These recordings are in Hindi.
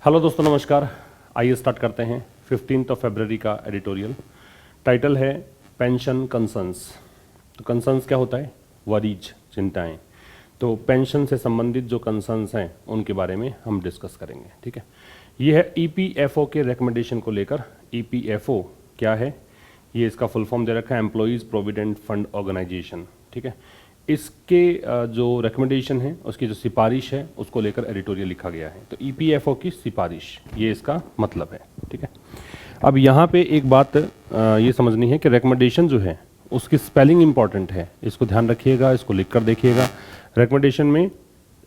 हेलो दोस्तों, नमस्कार। आइए स्टार्ट करते हैं 15 फरवरी का एडिटोरियल। टाइटल है पेंशन कंसर्न्स। तो कंसर्न्स क्या होता है? वरीज, चिंताएं। तो पेंशन से संबंधित जो कंसर्न्स हैं उनके बारे में हम डिस्कस करेंगे। ठीक है, ये है ईपीएफओ के रिकमेंडेशन को लेकर। ईपीएफओ क्या है? ये इसका फुल फॉर्म दे रखा है, एम्प्लॉयज़ प्रोविडेंट फंड ऑर्गेनाइजेशन। ठीक है, इसके जो रिकमेंडेशन है, उसकी जो सिफारिश है, उसको लेकर एडिटोरियल लिखा गया है। तो ईपीएफओ की सिफारिश, ये इसका मतलब है। ठीक है, अब यहाँ पे एक बात ये समझनी है कि रिकमेंडेशन जो है उसकी स्पेलिंग इंपॉर्टेंट है, इसको ध्यान रखिएगा, इसको लिख कर देखिएगा। रिकमेंडेशन में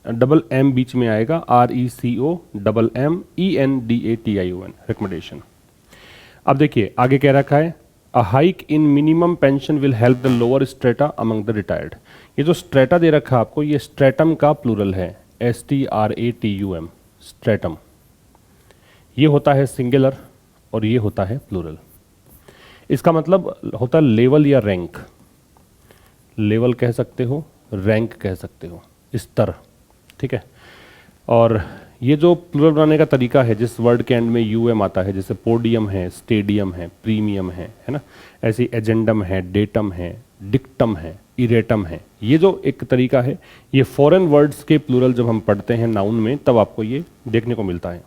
डबल एम बीच में आएगा, RECOMMENDATION, रिकमेंडेशन। अब देखिए आगे क्या रखा है, अ hike in minimum pension will help the lower strata among the retired. ये जो स्ट्रेटा दे रखा है आपको, ये स्ट्रेटम का प्लूरल है, STRATUM, स्ट्रेटम। ये होता है सिंगुलर और ये होता है प्लूरल। इसका मतलब होता है लेवल या रैंक। लेवल कह सकते हो, रैंक कह सकते हो, स्तर। ठीक है, और ये जो प्लूरल बनाने का तरीका है, जिस वर्ड के एंड में UM आता है, जैसे पोडियम है, स्टेडियम है, प्रीमियम है ना, ऐसी एजेंडम है, डेटम है, डिक्टम है, इरेटम है। ये जो एक तरीका है, ये फॉरेन वर्ड्स के प्लूरल जब हम पढ़ते हैं नाउन में, तब आपको ये देखने को मिलता है।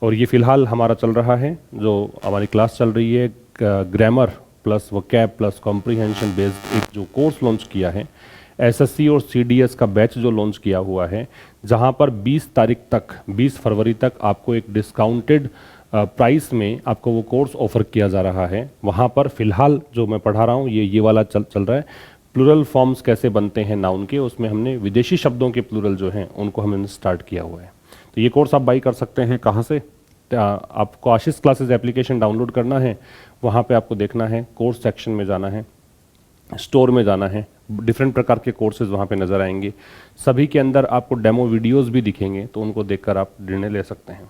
और ये फिलहाल हमारा चल रहा है, जो हमारी क्लास चल रही है, grammar plus vocab plus comprehension based एक जो कोर्स लॉन्च किया है, SSC और CDS का बैच जो लॉन्च किया हुआ है, जहां पर 20 तारीख तक, 20 फरवरी तक आपको एक डिस्काउंटेड प्राइस में आपको वो कोर्स ऑफर किया जा रहा है। वहां पर फिलहाल जो मैं पढ़ा रहा हूँ, ये वाला चल रहा है, प्लूरल फॉर्म्स कैसे बनते हैं नाउन के। उसमें हमने विदेशी शब्दों के प्लूरल जो हैं उनको हमने स्टार्ट किया हुआ है। तो ये कोर्स आप बाई कर सकते हैं। कहाँ से? आपको आशीष क्लासेस एप्लीकेशन डाउनलोड करना है, वहाँ पे आपको देखना है, कोर्स सेक्शन में जाना है, स्टोर में जाना है, डिफरेंट प्रकार के कोर्सेज वहाँ पे नज़र आएंगे। सभी के अंदर आपको डेमो वीडियोस भी दिखेंगे, तो उनको देखकर आप निर्णय ले सकते हैं।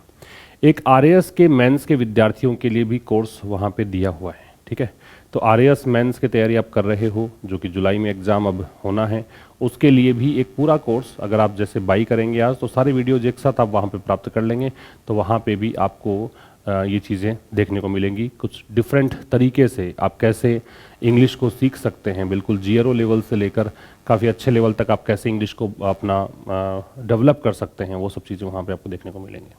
एक RAS के मेंस के विद्यार्थियों के लिए भी कोर्स वहाँ पे दिया हुआ है। ठीक है, तो RAS मेंस की तैयारी आप कर रहे हो, जो कि जुलाई में एग्ज़ाम अब होना है, उसके लिए भी एक पूरा कोर्स अगर आप जैसे बाई करेंगे आज, तो सारे वीडियोज एक साथ आप वहाँ पे प्राप्त कर लेंगे। तो वहाँ पे भी आपको ये चीज़ें देखने को मिलेंगी। कुछ डिफरेंट तरीके से आप कैसे इंग्लिश को सीख सकते हैं, बिल्कुल 0 लेवल से लेकर काफ़ी अच्छे लेवल तक आप कैसे इंग्लिश को अपना डेवलप कर सकते हैं, वो सब चीज़ें वहाँ पे आपको देखने को मिलेंगी।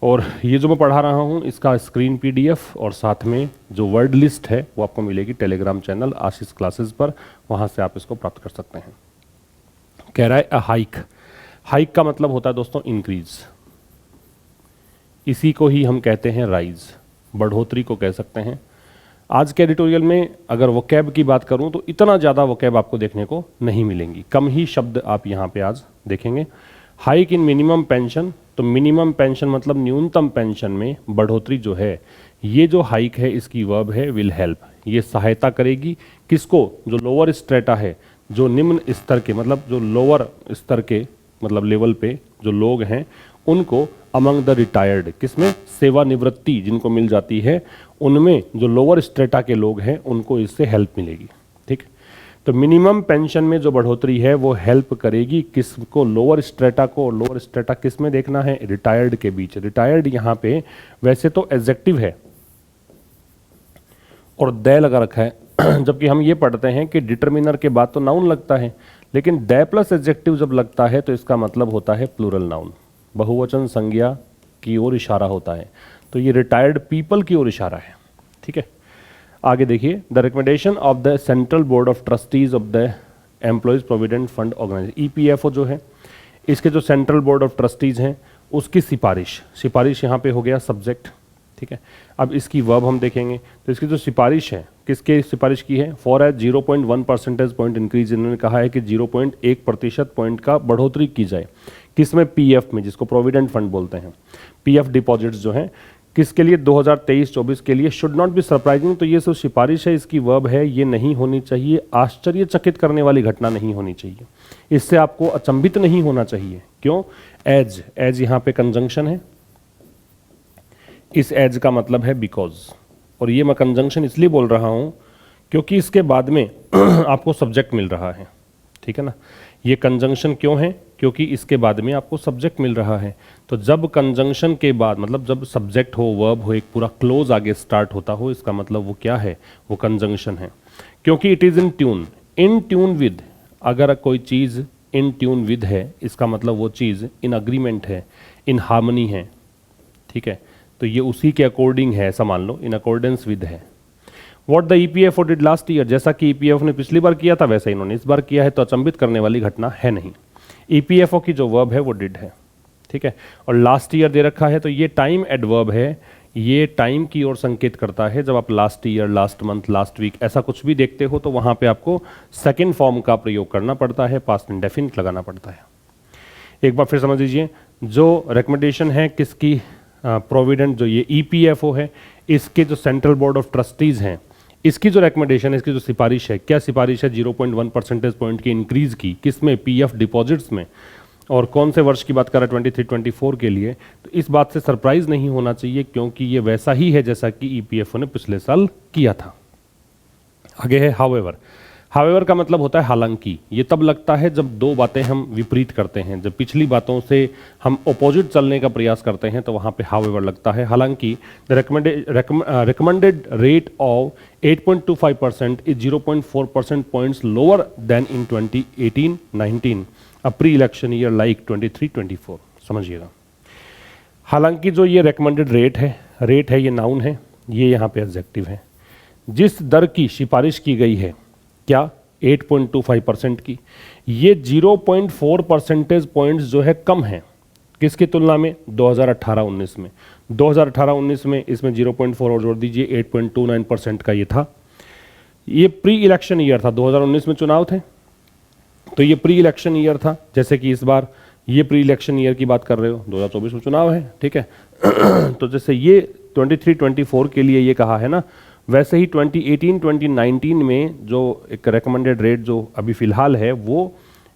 और ये जो मैं पढ़ा रहा हूँ, इसका स्क्रीन PDF और साथ में जो वर्ड लिस्ट है वो आपको मिलेगी टेलीग्राम चैनल आशीष क्लासेस पर, वहाँ से आप इसको प्राप्त कर सकते हैं। कह रहा है अ हाइक। हाइक का मतलब होता है दोस्तों इंक्रीज, इसी को ही हम कहते हैं राइज, बढ़ोतरी को कह सकते हैं। आज के एडिटोरियल में अगर वोकैब की बात करूं तो इतना ज़्यादा वोकैब आपको देखने को नहीं मिलेंगी, कम ही शब्द आप यहाँ पे आज देखेंगे। हाइक इन मिनिमम पेंशन, तो मिनिमम पेंशन मतलब न्यूनतम पेंशन में बढ़ोतरी जो है, ये जो हाइक है इसकी वर्ब है विल हेल्प। ये सहायता करेगी किसको? जो लोअर स्ट्रेटा है, जो निम्न स्तर के, मतलब जो लोअर स्तर के मतलब लेवल पे जो लोग हैं उनको, अमंग द रिटायर्ड, किसमें? सेवानिवृत्ति जिनको मिल जाती है, उनमें जो लोअर स्ट्रेटा के लोग हैं उनको इससे हेल्प मिलेगी। ठीक, तो मिनिमम पेंशन में जो बढ़ोतरी है वो हेल्प करेगी किसको? लोअर स्ट्रेटा को। लोअर स्ट्रेटा किस में देखना है? रिटायर्ड के बीच। रिटायर्ड यहाँ पे वैसे तो एडजेक्टिव है और दे लगा रखा है, जबकि हम ये पढ़ते हैं कि डिटर्मिनर के बाद तो नाउन लगता है, लेकिन दे प्लस एडजेक्टिव जब लगता है तो इसका मतलब होता है प्लूरल नाउन, बहुवचन संज्ञा की ओर इशारा होता है। तो ये रिटायर्ड पीपल की ओर इशारा है। ठीक है, आगे देखिए, the recommendation of the central board of trustees of the employees provident fund organisation, EPFO जो है, इसके जो सेंट्रल बोर्ड ऑफ ट्रस्टीज हैं उसकी सिफारिश। सिफारिश यहाँ पे हो गया सब्जेक्ट। ठीक है, अब इसकी वर्ब हम देखेंगे, तो इसकी जो सिफारिश है, किसके सिफारिश की है? For a 0.1 percentage point increase. इन्होंने कहा है कि 0.1% पॉइंट का बढ़ोतरी की जाए। किसमें? PF में, जिसको प्रोविडेंट फंड बोलते हैं। PF डिपॉजिट्स जो हैं, किसके लिए? 2023-24 के लिए। शुड नॉट बी सरप्राइजिंग, तो ये सब सिफारिश है, इसकी वर्ब है, ये नहीं होनी चाहिए, आश्चर्यचकित करने वाली घटना नहीं होनी चाहिए, इससे आपको अचंभित नहीं होना चाहिए। क्यों? एज, एज यहाँ पे कंजंक्शन है, इस एज का मतलब है बिकॉज, और ये मैं कंजंक्शन इसलिए बोल रहा हूँ क्योंकि इसके बाद में आपको सब्जेक्ट मिल रहा है। ठीक है ना, ये कंजंक्शन क्यों है? क्योंकि इसके बाद में आपको सब्जेक्ट मिल रहा है। तो जब कंजंक्शन के बाद, मतलब जब सब्जेक्ट हो, वर्ब हो, एक पूरा क्लोज आगे स्टार्ट होता हो, इसका मतलब वो क्या है, वो कंजंक्शन है। क्योंकि it is in tune with, अगर कोई चीज़ इन ट्यून विद है, इसका मतलब वो चीज़ इन अग्रीमेंट है, इन हार्मनी है, ठीक है। तो ये उसी के अकॉर्डिंग है, ऐसा मान लो, इन अकॉर्डेंस विद है। What the EPFO did last year, जैसा कि ईपीएफओ ने पिछली बार किया था वैसा इन्होंने इस बार किया है, तो अचंभित करने वाली घटना है नहीं। ईपीएफओ की जो वर्ब है वो डिड है, ठीक है। और लास्ट ईयर दे रखा है, तो ये टाइम एडवर्ब है, ये टाइम की ओर संकेत करता है। जब आप last year, last month, last week ऐसा कुछ भी देखते हो तो वहां पे आपको सेकंड फॉर्म का प्रयोग करना पड़ता है, पास्ट इंडेफिनिट लगाना पड़ता है। एक बार फिर समझ लीजिए, जो रिकमेंडेशन है किसकी, प्रोविडेंट, जो ये ईपीएफओ है, इसके जो सेंट्रल बोर्ड ऑफ ट्रस्टीज हैं, इसकी जो रिकमेंडेशन है, इसकी जो सिफारिश है, क्या सिफारिश है, 0.1 परसेंटेज पॉइंट की इंक्रीज की, किसमें, पीएफ डिपॉजिट्स में। और कौन से वर्ष की बात कर रहा है, 23-24 के लिए। तो इस बात से सरप्राइज नहीं होना चाहिए, क्योंकि ये वैसा ही है जैसा कि ईपीएफओ ने पिछले साल किया था। आगे है हाउएवर। हाउएवर का मतलब होता है हालांकि। ये तब लगता है जब दो बातें हम विपरीत करते हैं, जब पिछली बातों से हम अपोजिट चलने का प्रयास करते हैं, तो वहाँ पे हाउएवर लगता है। हालांकि the recommended rate of 8.25% is 0.4% points lower then in 2018-19, a pre election year like 23-24। समझिएगा, हालांकि जो ये रिकमेंडेड रेट है ये नाउन है, ये यहाँ पे एडजेक्टिव है। जिस दर की सिफारिश की गई है, क्या, 8.25% की, ये 0.4 परसेंटेज पॉइंट्स जो है कम है, किसकी तुलना में, 2018-19 में। 2018-19 में इसमें 0.4 और जोड़ दीजिए, 8.29% का ये था। ये प्री इलेक्शन ईयर था, 2019 में चुनाव थे, तो ये प्री इलेक्शन ईयर था। जैसे कि इस बार ये प्री इलेक्शन ईयर की बात कर रहे हो, 2024 में चुनाव है, ठीक है। तो जैसे ये 23-24 के लिए ये कहा है ना, वैसे ही 2018-2019 में जो एक रेकमेंडेड रेट जो अभी फिलहाल है वो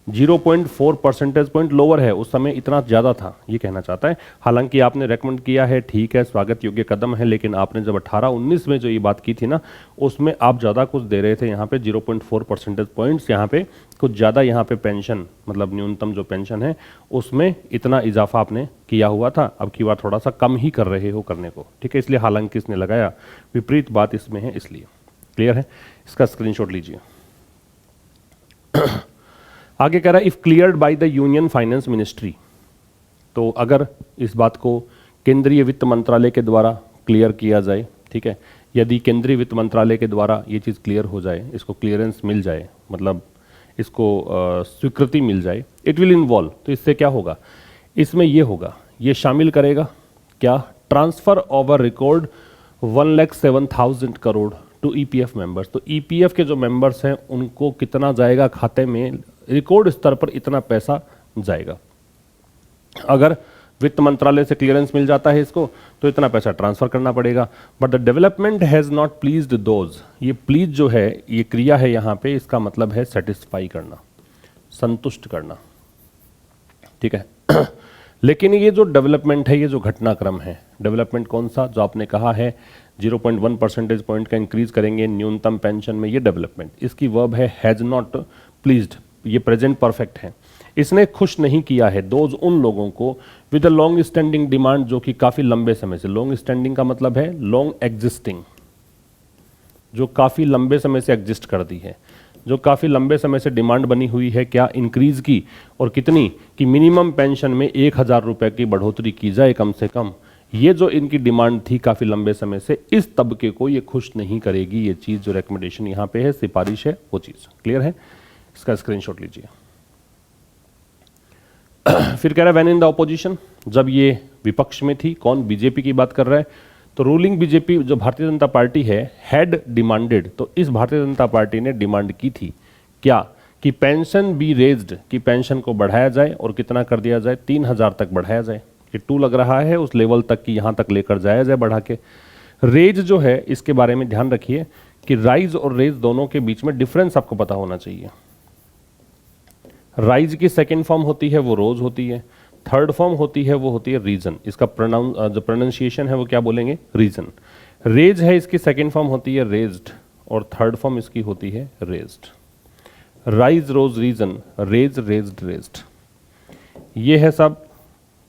0.4 परसेंटेज पॉइंट लोअर है, उस समय इतना ज़्यादा था, ये कहना चाहता है। हालांकि आपने रेकमेंड किया है, ठीक है, स्वागत योग्य कदम है, लेकिन आपने जब 18-19 में जो ये बात की थी ना, उसमें आप ज़्यादा कुछ दे रहे थे। यहाँ पे 0.4 परसेंटेज पॉइंट्स, यहाँ पे कुछ ज़्यादा, यहाँ पे पेंशन, मतलब न्यूनतम जो पेंशन है उसमें इतना इजाफा आपने किया हुआ था, अब की बार थोड़ा सा कम ही कर रहे हो करने को, ठीक है। इसलिए हालांकि इसने लगाया, विपरीत बात इसमें है, इसलिए। क्लियर है, इसका स्क्रीनशॉट लीजिए। आगे कह रहा है, if cleared by the union finance ministry, तो अगर इस बात को केंद्रीय वित्त मंत्रालय के द्वारा क्लियर किया जाए, ठीक है, यदि केंद्रीय वित्त मंत्रालय के द्वारा ये चीज़ क्लियर हो जाए, इसको क्लियरेंस मिल जाए, मतलब इसको स्वीकृति मिल जाए, इट विल इन्वॉल्व, तो इससे क्या होगा, इसमें ये होगा, ये शामिल करेगा क्या, transfer over record 1,07,000 crore to EPF members. तो ईपीएफ के जो मेंबर्स हैं उनको कितना जाएगा खाते में, रिकॉर्ड स्तर पर इतना पैसा जाएगा। अगर वित्त मंत्रालय से क्लियरेंस मिल जाता है इसको, तो इतना पैसा ट्रांसफर करना पड़ेगा। But the development has not pleased those, ये प्लीज जो है, ये क्रिया है यहाँ पे, इसका मतलब है सेटिस्फाई करना, संतुष्ट करना, ठीक है। लेकिन ये जो डेवलपमेंट है, ये जो घटनाक्रम है, डेवलपमेंट कौन सा, जो आपने कहा है 0.1 परसेंटेज पॉइंट का इंक्रीज करेंगे न्यूनतम पेंशन में, ये डेवलपमेंट, इसकी वर्ब है हैज नॉट प्लीज्ड, ये प्रेजेंट परफेक्ट है। इसने खुश नहीं किया है दोज, उन लोगों को, with a long standing demand, जो कि काफी लंबे समय से, लॉन्ग स्टैंडिंग का मतलब है लॉन्ग एग्जिस्टिंग, जो काफी लंबे समय से एग्जिस्ट कर दी है, जो काफी लंबे समय से डिमांड बनी हुई है, क्या, इंक्रीज की, और कितनी, कि मिनिमम पेंशन में 1,000 रुपए की बढ़ोतरी की जाए कम से कम। ये जो इनकी डिमांड थी काफी लंबे समय से, इस तबके को ये खुश नहीं करेगी, ये चीज जो रिकमेंडेशन यहाँ पे है, सिफारिश है, वो चीज क्लियर है। इसका स्क्रीनशॉट लीजिए। फिर कह रहा है व्हेन इन द ऑपोजिशन, जब ये विपक्ष में थी, कौन, बीजेपी की बात कर रहा है, तो रूलिंग बीजेपी जो भारतीय जनता पार्टी है, हैड डिमांडेड, तो इस भारतीय जनता पार्टी ने डिमांड की थी क्या, कि पेंशन बी रेज्ड, कि पेंशन को बढ़ाया जाए, और कितना कर दिया जाए, 3,000 तक बढ़ाया जाए। ये 2 लग रहा है उस लेवल तक कि यहाँ तक लेकर जाया जाए बढ़ा के। रेज जो है, इसके बारे में ध्यान रखिए कि राइज और रेज दोनों के बीच में डिफरेंस आपको पता होना चाहिए। राइज की सेकेंड फॉर्म होती है वो रोज होती है, थर्ड फॉर्म होती है वो होती है रीजन, इसका जो प्रोनाउंसिएशन है वो क्या बोलेंगे, रीजन। रेज है, इसकी सेकेंड फॉर्म होती है रेज्ड, और थर्ड फॉर्म इसकी होती है रेज्ड। राइज, रोज, रीजन, रेज, रेज्ड, रेज्ड। ये है सब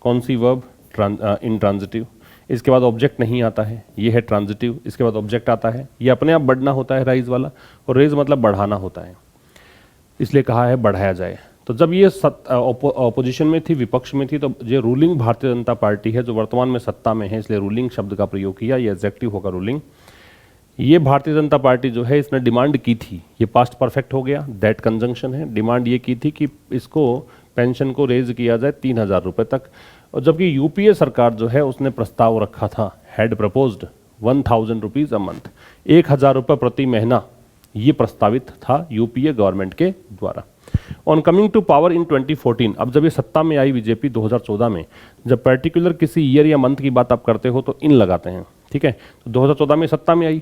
कौन सी वर्ब, इंट्रांजिटिव। इसके बाद ऑब्जेक्ट नहीं आता है, ये है ट्रांजिटिव। इसके बाद ऑब्जेक्ट आता है, ये अपने आप बढ़ना होता है राइज वाला, और रेज मतलब बढ़ाना होता है, इसलिए कहा है बढ़ाया जाए। तो जब ये ऑपोजिशन में थी, विपक्ष में थी, तो ये रूलिंग भारतीय जनता पार्टी है जो वर्तमान में सत्ता में है, इसलिए रूलिंग शब्द का प्रयोग किया, ये एग्जेक्टिव होगा रूलिंग। ये भारतीय जनता पार्टी जो है इसने डिमांड की थी, ये पास्ट परफेक्ट हो गया, दैट कंजंक्शन है, डिमांड ये की थी कि इसको पेंशन को रेज किया जाए 3,000 रुपये तक। और जबकि यूपीए सरकार जो है उसने प्रस्ताव रखा था, had proposed 1,000 rupees a month, 1,000 रुपये प्रति महीना, ये प्रस्तावित था यूपीए गवर्नमेंट के द्वारा। On coming to power in 2014, अब जब ये सत्ता में आई बीजेपी 2014 में, जब पर्टिकुलर किसी ईयर या मंथ की बात आप करते हो तो इन लगाते हैं, ठीक है। तो 2014 में सत्ता में आई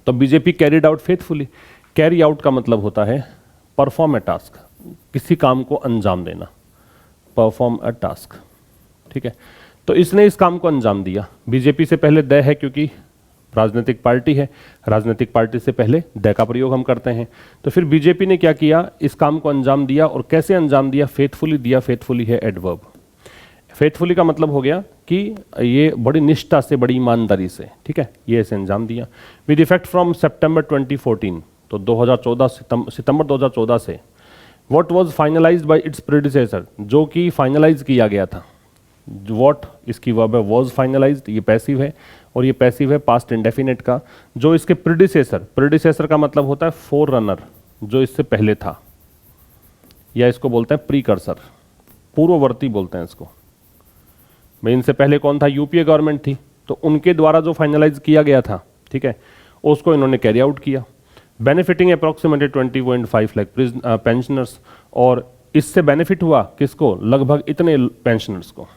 तो BJP carried out faithfully. Carry out का मतलब होता है परफॉर्म अ टास्क, किसी काम को अंजाम देना, परफॉर्म अ टास्क, ठीक है। तो इसने इस काम को अंजाम दिया। बीजेपी से पहले द है क्योंकि राजनीतिक पार्टी है, राजनीतिक पार्टी से पहले द का प्रयोग हम करते हैं। तो फिर बीजेपी ने क्या किया, इस काम को अंजाम दिया, और कैसे अंजाम दिया, फेथफुली दिया। फेथफुली है एडवर्ब। फेथफुली का मतलब हो गया कि ये बड़ी निष्ठा से, बड़ी ईमानदारी से, ठीक है, ये ऐसे अंजाम दिया। विद इफेक्ट फ्रॉम सितंबर 2014, तो 2014 सितंबर 2014 से what was finalised bye it's predecessor, जो कि फाइनलाइज किया गया था। व्हाट इसकी वर्ब है, वाज फाइनलाइज्ड, ये पैसिव है, और ये पैसिव है पास्ट इंडेफिनिट का। जो इसके प्रेडिसेसर, प्रेडिसेसर का मतलब होता है फोर रनर, जो इससे पहले था, या इसको बोलते हैं प्रीकर्सर, पूर्ववर्ती बोलते हैं इसको। भाई इनसे पहले कौन था, यूपीए गवर्नमेंट थी, तो उनके द्वारा जो फाइनलाइज किया गया था, ठीक है, उसको इन्होंने कैरी आउट किया। बेनिफिटिंग अप्रॉक्सीमेटली 20.5 लाख पेंशनर्स, और इससे बेनिफिट हुआ किसको, लगभग इतने पेंशनर्स को।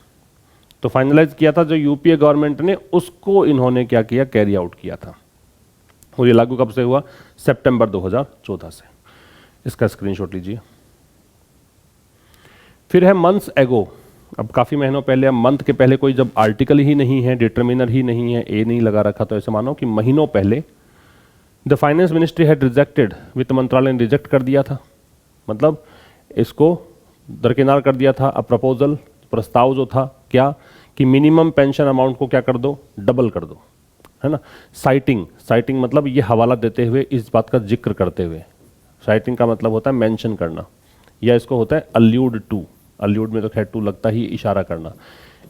तो फाइनलाइज किया था जो यूपीए गवर्नमेंट ने, उसको इन्होंने क्या किया, कैरी आउट किया था। और ये लागू कब से हुआ, सितंबर 2014 से। इसका स्क्रीनशॉट लीजिए। फिर है मंथ्स एगो, अब काफ़ी महीनों पहले। अब मंथ के पहले कोई जब आर्टिकल ही नहीं है, डिटर्मिनर ही नहीं है, ए नहीं लगा रखा, तो ऐसे मानो कि महीनों पहले the finance ministry had rejected, वित्त मंत्रालय ने रिजेक्ट कर दिया था, मतलब इसको दरकिनार कर दिया था। अ प्रपोजल, प्रस्ताव जो था क्या, कि मिनिमम पेंशन अमाउंट को क्या कर दो, डबल कर दो, है ना। साइटिंग, साइटिंग मतलब ये हवाला देते हुए, इस बात का जिक्र करते हुए। साइटिंग का मतलब होता है मेंशन करना, या इसको होता है अल्यूड टू। अल्यूड में तो खैर टू लगता ही, इशारा करना।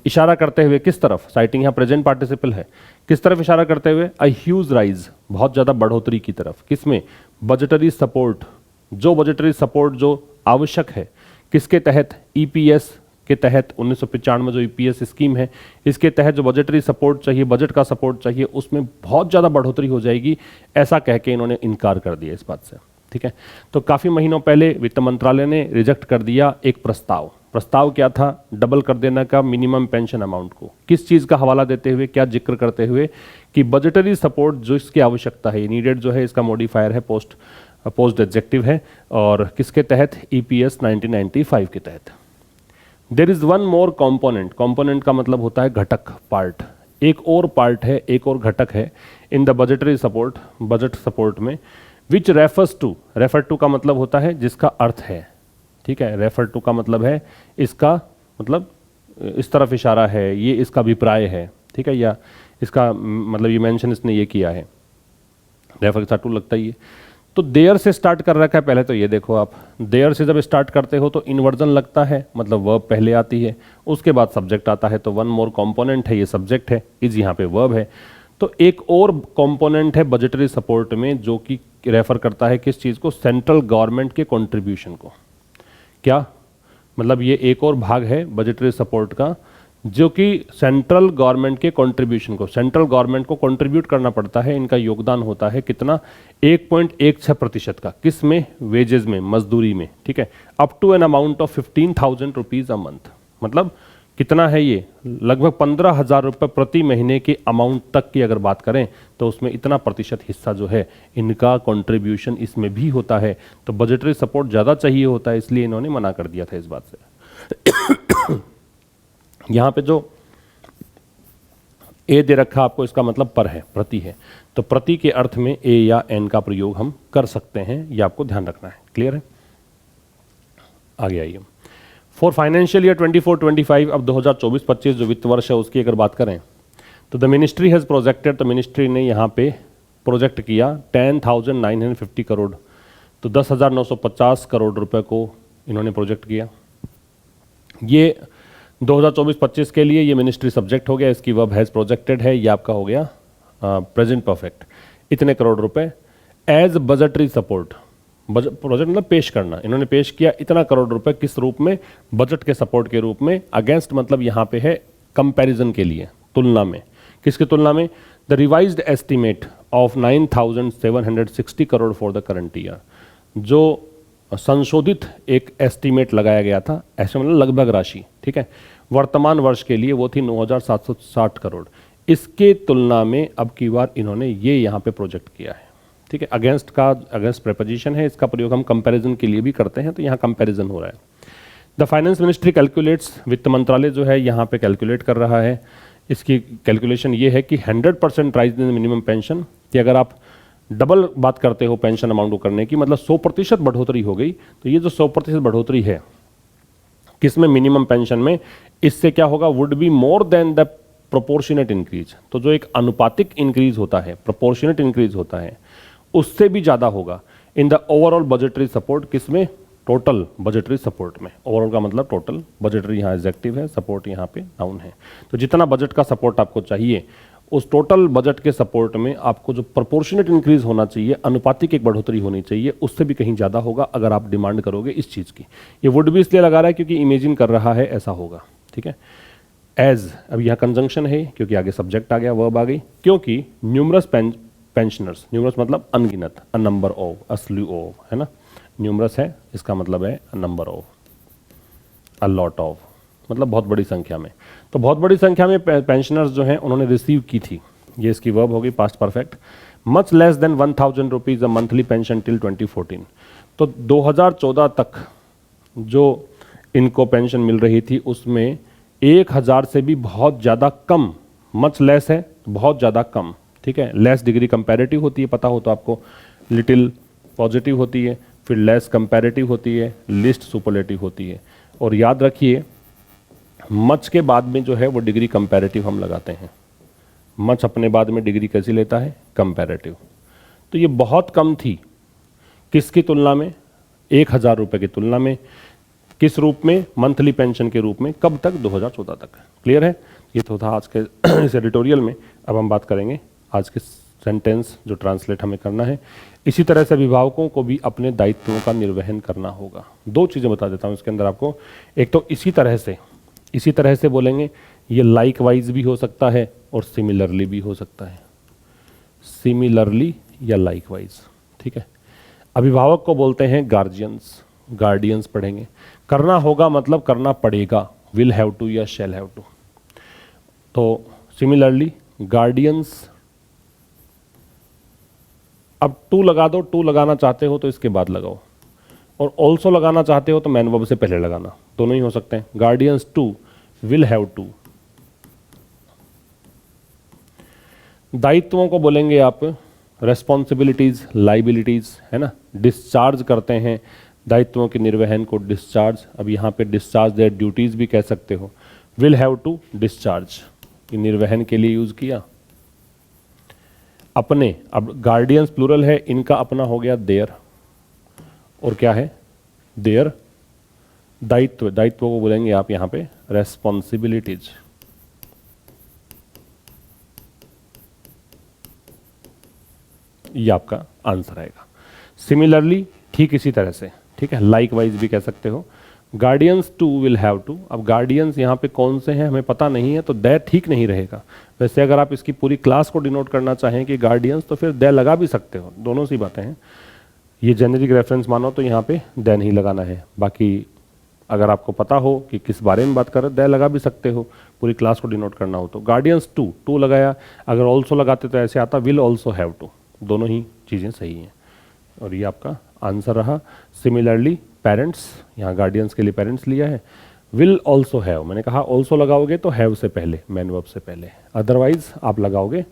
इशारा करते हुए किस तरफ, साइटिंग यहाँ प्रेजेंट पार्टिसिपल है, किस तरफ इशारा करते हुए, अ ह्यूज राइज, बहुत ज़्यादा बढ़ोतरी की तरफ। किसमें, बजटरी सपोर्ट, जो बजटरी सपोर्ट जो आवश्यक है, किसके तहत, ईपीएस के तहत, 1995 में जो ईपीएस स्कीम है, इसके तहत जो बजटरी सपोर्ट चाहिए, बजट का सपोर्ट चाहिए, उसमें बहुत ज़्यादा बढ़ोतरी हो जाएगी, ऐसा कह के इन्होंने इनकार कर दिया इस बात से, ठीक है। तो काफ़ी महीनों पहले वित्त मंत्रालय ने रिजेक्ट कर दिया एक प्रस्ताव। प्रस्ताव क्या था, डबल कर देने का मिनिमम पेंशन अमाउंट को। किस चीज़ का हवाला देते हुए, क्या जिक्र करते हुए, कि बजटरी सपोर्ट जो इसकी आवश्यकता है, नीडेड जो है, इसका मॉडिफायर है पोस्ट एडजेक्टिव है, और किसके तहत, ईपीएस 1995 के तहत। There is one more component, component का मतलब होता है घटक, पार्ट। एक और पार्ट है, एक और घटक है in the budgetary support, budget support में, which refers to, refer to का मतलब होता है जिसका अर्थ है, ठीक है। रेफर टू का मतलब है इसका मतलब इस तरफ इशारा है, ये इसका अभिप्राय है, ठीक है, या इसका मतलब ये मेंशन इसने ये किया है, रेफर के साथ टू लगता ही है। तो देयर से स्टार्ट कर रखा है पहले, तो ये देखो आप, देयर से जब स्टार्ट करते हो तो इन्वर्जन लगता है, मतलब वर्ब पहले आती है, उसके बाद सब्जेक्ट आता है। तो वन मोर कंपोनेंट है, ये सब्जेक्ट है, इज यहाँ पे वर्ब है। तो एक और कंपोनेंट है बजटरी सपोर्ट में, जो कि रेफर करता है किस चीज़ को, सेंट्रल गवर्नमेंट के कंट्रीब्यूशन को। क्या मतलब, ये एक और भाग है बजटरी सपोर्ट का, जो कि सेंट्रल गवर्नमेंट के कंट्रीब्यूशन को, सेंट्रल गवर्नमेंट को कंट्रीब्यूट करना पड़ता है। इनका योगदान होता है कितना, 1.16% का, किस में, वेजेस में, मजदूरी में, ठीक है, up to an amount of 15,000 rupees a month. मतलब कितना है ये, लगभग 15,000 रुपये प्रति महीने के अमाउंट तक की अगर बात करें, तो उसमें इतना प्रतिशत हिस्सा जो है इनका कंट्रीब्यूशन इसमें भी होता है। तो बजटरी सपोर्ट ज़्यादा चाहिए होता है, इसलिए इन्होंने मना कर दिया था इस बात से। यहाँ पे जो ए दे रखा आपको, इसका मतलब पर है, प्रति है। तो प्रति के अर्थ में ए या एन का प्रयोग हम कर सकते हैं, ये आपको ध्यान रखना है। क्लियर है, आगे आइए। फॉर फाइनेंशियल ईयर 24-25, अब 2024-25 जो वित्त वर्ष है उसकी अगर बात करें तो द मिनिस्ट्री हैज़ प्रोजेक्टेड, तो मिनिस्ट्री ने यहाँ पे प्रोजेक्ट किया 10,950 करोड़, तो 10,950 करोड़ रुपए को इन्होंने प्रोजेक्ट किया। ये 2024-25 के लिए ये मिनिस्ट्री सब्जेक्ट हो गया, इसकी वर्ब हैज़ प्रोजेक्टेड है, ये आपका हो गया प्रेजेंट परफेक्ट। इतने करोड़ रुपए एज बजटरी सपोर्ट, प्रोजेक्ट मतलब पेश करना, इन्होंने पेश किया इतना करोड़ रुपए किस रूप में, बजट के सपोर्ट के रूप में। अगेंस्ट मतलब यहाँ पे है कंपैरिजन के लिए, तुलना में, किसकी तुलना में, the revised estimate of 9,760 crore for the current year, जो संशोधित एक एस्टीमेट लगाया गया था, ऐसे मतलब लगभग राशि, ठीक है, वर्तमान वर्ष के लिए वो थी 9,760 करोड़। इसके तुलना में अब की बार इन्होंने ये यहाँ पे प्रोजेक्ट किया है, ठीक है। अगेंस्ट का अगेंस्ट प्रेपोजिशन है, इसका प्रयोग हम कंपैरिजन के लिए भी करते हैं, तो यहाँ कंपैरिजन हो रहा है। द फाइनेंस मिनिस्ट्री कैलकुलेट्स, वित्त मंत्रालय जो है यहाँ पे कैलकुलेट कर रहा है, इसकी कैलकुलेशन ये है कि 100% राइज इन मिनिमम पेंशन, कि अगर आप डबल बात करते हो पेंशन अमाउंट को करने की, मतलब 100% बढ़ोतरी हो गई, तो ये जो 100% बढ़ोतरी है किसमें, मिनिमम पेंशन में, इससे क्या होगा, would be more than the proportionate increase, तो जो एक अनुपातिक इंक्रीज होता है, प्रोपोर्शनेट इंक्रीज होता है, उससे भी ज़्यादा होगा in the overall budgetary support, किसमें, टोटल बजटरी सपोर्ट में। ओवरऑल का मतलब टोटल, बजटरी यहाँ एग्जेक्टिव है, सपोर्ट यहाँ पे नाउन है। तो जितना बजट का सपोर्ट आपको चाहिए, उस टोटल बजट के सपोर्ट में आपको जो प्रोपोर्शनेट इंक्रीज होना चाहिए, अनुपातिक एक बढ़ोतरी होनी चाहिए, उससे भी कहीं ज़्यादा होगा अगर आप डिमांड करोगे इस चीज़ की। ये वुड भी इसलिए लगा रहा है क्योंकि इमेजिन कर रहा है ऐसा होगा, ठीक है। एज, अब यहाँ कंजंक्शन है क्योंकि आगे सब्जेक्ट आ गया, वर्ब आ गई, क्योंकि न्यूमरस पेंशनर्स, न्यूमरस मतलब अनगिनत, a number of, a स्लू of, है ना, न्यूमरस है, इसका मतलब है a number of, a lot of, मतलब बहुत बड़ी संख्या में। तो बहुत बड़ी संख्या में पेंशनर्स जो हैं उन्होंने रिसीव की थी, ये इसकी वर्ब होगी past perfect. Much less than 1,000 rupees a monthly pension till 2014, तो 2014 तक जो इनको पेंशन मिल रही थी उसमें 1,000 से भी बहुत ज़्यादा कम, मच लेस है, बहुत ज़्यादा कम, ठीक है। लेस डिग्री कंपैरेटिव होती है, पता हो तो आपको, लिटिल पॉजिटिव होती है, फिर लेस कंपैरेटिव होती है, लिस्ट सुपरलेटिव होती है। और याद रखिए मच के बाद में जो है वो डिग्री कंपैरेटिव हम लगाते हैं, मच अपने बाद में डिग्री कैसी लेता है, कंपैरेटिव। तो ये बहुत कम थी, किसकी तुलना में, 1,000 रुपये की तुलना में, किस रूप में, मंथली पेंशन के रूप में, कब तक, 2014 तक। क्लियर है, ये तो था आज के इस एडिटोरियल में। अब हम बात करेंगे आज के सेंटेंस जो ट्रांसलेट हमें करना है। इसी तरह से अभिभावकों को भी अपने दायित्वों का निर्वहन करना होगा। दो चीज़ें बता देता हूँ इसके अंदर आपको, एक तो इसी तरह से बोलेंगे, ये लाइक वाइज भी हो सकता है और सिमिलरली भी हो सकता है, सिमिलरली या लाइक वाइज, ठीक है। अभिभावक को बोलते हैं गार्जियंस, गार्डियंस पढ़ेंगे। करना होगा मतलब करना पड़ेगा, विल हैव टू या शैल हैव टू। तो सिमिलरली गार्डियंस, अब टू लगा दो, टू लगाना चाहते हो तो इसके बाद लगाओ, और ऑल्सो लगाना चाहते हो तो मैन वर्ब से पहले लगाना, दोनों ही हो सकते हैं। Guardians too, will have to. दायित्वों को बोलेंगे आप रेस्पॉन्सिबिलिटीज, लाइबिलिटीज, है ना। डिस्चार्ज करते हैं दायित्वों के निर्वहन को, डिस्चार्ज। अब यहाँ पे डिस्चार्ज देयर ड्यूटीज भी कह सकते हो। विल हैव टू डिस्चार्ज, ये निर्वहन के लिए यूज किया। अपने, अब गार्डियंस प्लूरल है, इनका अपना हो गया देयर, और क्या है, देयर। दायित्व, दायित्व को बोलेंगे आप यहाँ पे रेस्पॉन्सिबिलिटीज। ये आपका आंसर आएगा। सिमिलरली, ठीक इसी तरह से, ठीक है, लाइक वाइज भी कह सकते हो। Guardians too will have to, अब गार्डियंस यहाँ पे कौन से हैं हमें पता नहीं है, तो दे ठीक नहीं रहेगा। वैसे अगर आप इसकी पूरी क्लास को डिनोट करना चाहें कि गार्डियंस, तो फिर दे लगा भी सकते हो, दोनों सी बातें हैं। ये जेनेरिक रेफरेंस मानो तो यहाँ पे दे नहीं लगाना है, बाकी अगर आपको पता हो कि किस बारे में बात कर रहे, दे लगा भी सकते हो, पूरी क्लास को डिनोट करना हो तो। गार्डियंस टू, टू लगाया, अगर ऑल्सो लगाते तो ऐसे आता विल ऑल्सो हैव टू, दोनों ही चीज़ें सही हैं, और ये आपका आंसर रहा। सिमिलरली पेरेंट्स, यहाँ गार्डियंस के लिए पेरेंट्स लिया है। विल ऑल्सो हैव, मैंने कहा ऑल्सो लगाओगे तो हैव से पहले, मैन वर्ब से पहले, अदरवाइज आप लगाओगे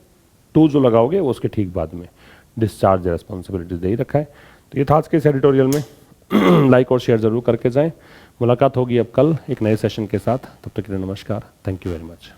टू, जो लगाओगे वो उसके ठीक बाद में। डिस्चार्ज रेस्पॉन्सिबिलिटीज दे ही रखा है। तो ये था आज के इस एडिटोरियल में। लाइक और शेयर जरूर करके जाएं। मुलाकात होगी अब कल एक नए सेशन के साथ, तब तक के लिए नमस्कार, थैंक यू वेरी मच।